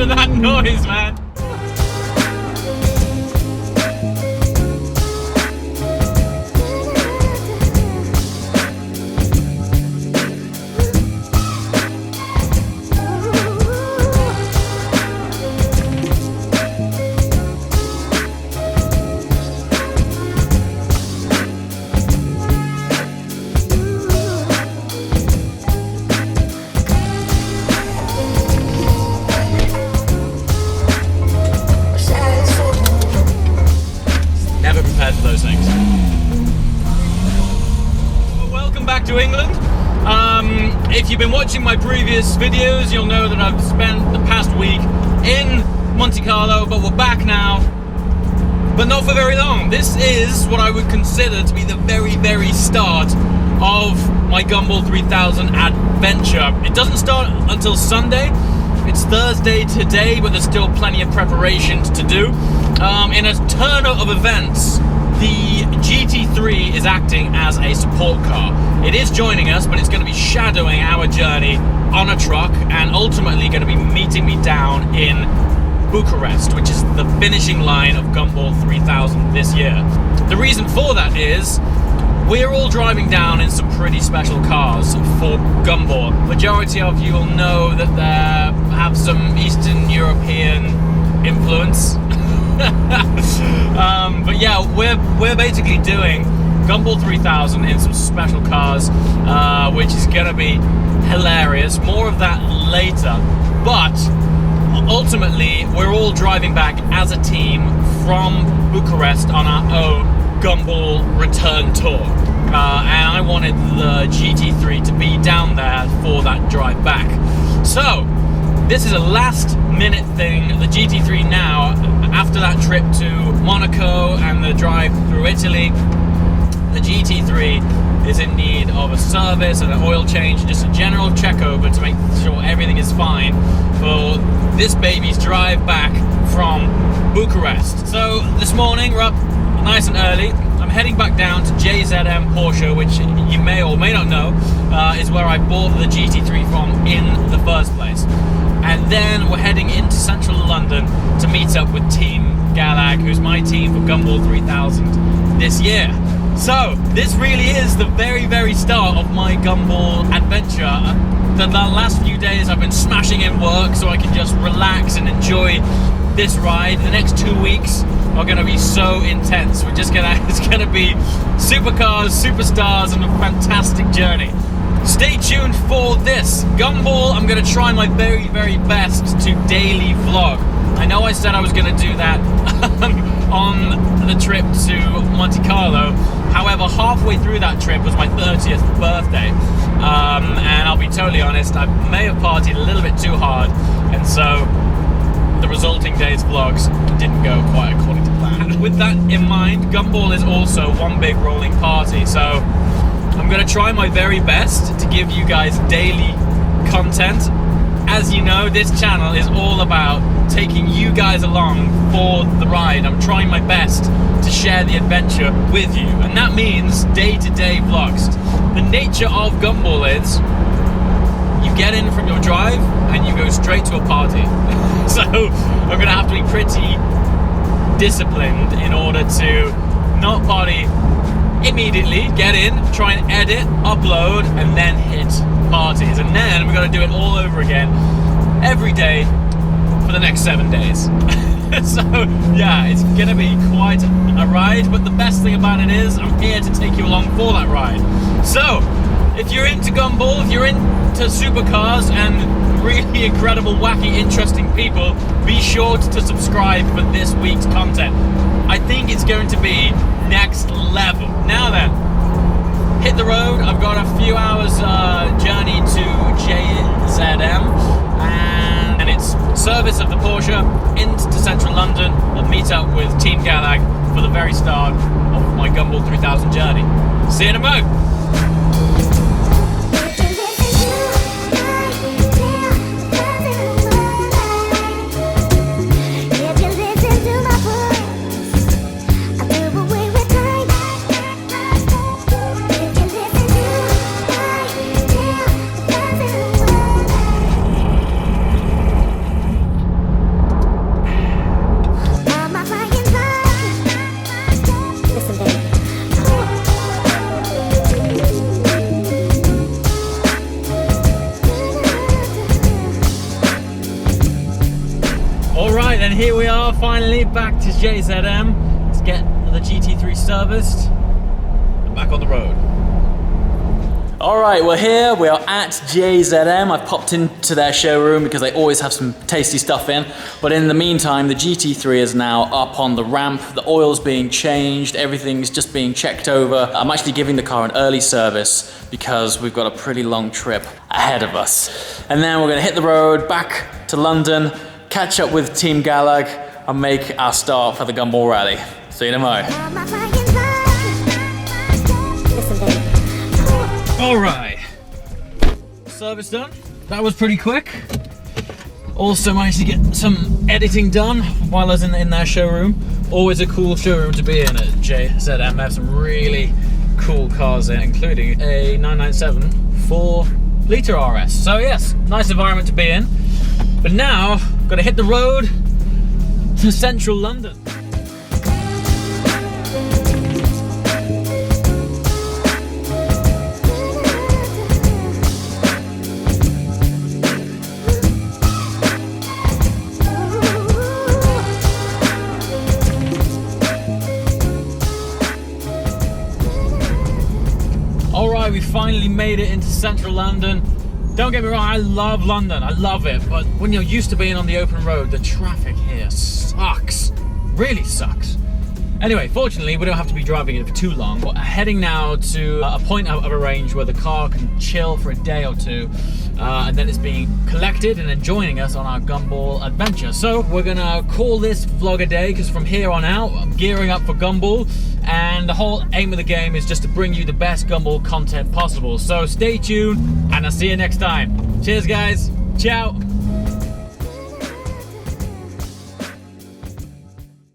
to that noise, man. Those things. Well, welcome back to England. If you've been watching my previous videos, you'll know that I've spent the past week in Monte Carlo, but we're back now, but not for very long. This is what I would consider to be the very, very start of my Gumball 3000 adventure. It doesn't start until Sunday. It's Thursday today, but there's still plenty of preparations to do. In a turn of events, the GT3 is acting as a support car. It is joining us, but it's going to be shadowing our journey on a truck and ultimately going to be meeting me down in Bucharest, which is the finishing line of Gumball 3000 this year. The reason for that is we're all driving down in some pretty special cars for Gumball. Majority of you will know that they have some Eastern European influence. But yeah, we're basically doing Gumball 3000 in some special cars, which is gonna be hilarious. More of that later. But ultimately, we're all driving back as a team from Bucharest on our own Gumball return tour. And I wanted the GT3 to be down there for that drive back. So, this is a last minute thing. The GT3 now, after that trip to Monaco and the drive through Italy, the GT3 is in need of a service and an oil change, just a general check over to make sure everything is fine for this baby's drive back from Bucharest. So this morning we're up nice and early. I'm heading back down to JZM Porsche, which you may or may not know is where I bought the GT3 from in the first place. And then we're heading into central London to meet up with Team Galag, who's my team for Gumball 3000 this year. So, this really is the very, very start of my Gumball adventure. The last few days I've been smashing in work so I can just relax and enjoy this ride. The next 2 weeks are going to be so intense. It's going to be supercars, superstars, and a fantastic journey. Stay tuned for this. Gumball, I'm going to try my very, very best to daily vlog. I know I said I was going to do that on the trip to Monte Carlo. However, halfway through that trip was my 30th birthday. And I'll be totally honest, I may have partied a little bit too hard. And so the resulting day's vlogs didn't go quite according to plan. And with that in mind, Gumball is also one big rolling party. So I'm going to try my very best to give you guys daily content. As you know, this channel is all about taking you guys along for the ride. I'm trying my best to share the adventure with you, and that means day-to-day vlogs. The nature of Gumball is you get in from your drive and you go straight to a party. So I'm going to have to be pretty disciplined in order to not party immediately, get in, try and edit, upload, and then hit parties. And then we're going to do it all over again every day for the next 7 days. So yeah, it's going to be quite a ride, but the best thing about it is I'm here to take you along for that ride. So if you're into Gumball, if you're into supercars and really incredible, wacky, interesting people, be sure to subscribe for this week's content. I think it's going to be next level. Now then, hit the road. I've got a few hours journey to JZM, and it's service of the Porsche into central London and meet up with Team Galag for the very start of my Gumball 3000 journey. See you in a mo. Alright, and here we are finally back to JZM. Let's get the GT3 serviced and back on the road. Alright, we're here, we are at JZM. I've popped into their showroom because they always have some tasty stuff in. But in the meantime, the GT3 is now up on the ramp. The oil's being changed, everything's just being checked over. I'm actually giving the car an early service because we've got a pretty long trip ahead of us. And then we're going to hit the road back to London, catch up with Team Galag, and make our start for the Gumball Rally. See you tomorrow. Alright, service done. That was pretty quick. Also managed to get some editing done while I was in their showroom. Always a cool showroom to be in at JZM. They have some really cool cars in, including a 997 4-litre RS. So yes, nice environment to be in. But now, got to hit the road to central London. Alright, we finally made it into central London. Don't get me wrong, I love London, I love it, but when you're used to being on the open road, the traffic here sucks, really sucks. Anyway, fortunately, we don't have to be driving it for too long. We're heading now to a point I've arranged where the car can chill for a day or two, and then it's being collected and then joining us on our Gumball adventure. So we're gonna call this vlog a day, because from here on out, I'm gearing up for Gumball, and the whole aim of the game is just to bring you the best Gumball content possible. So stay tuned, and I'll see you next time. Cheers, guys. Ciao.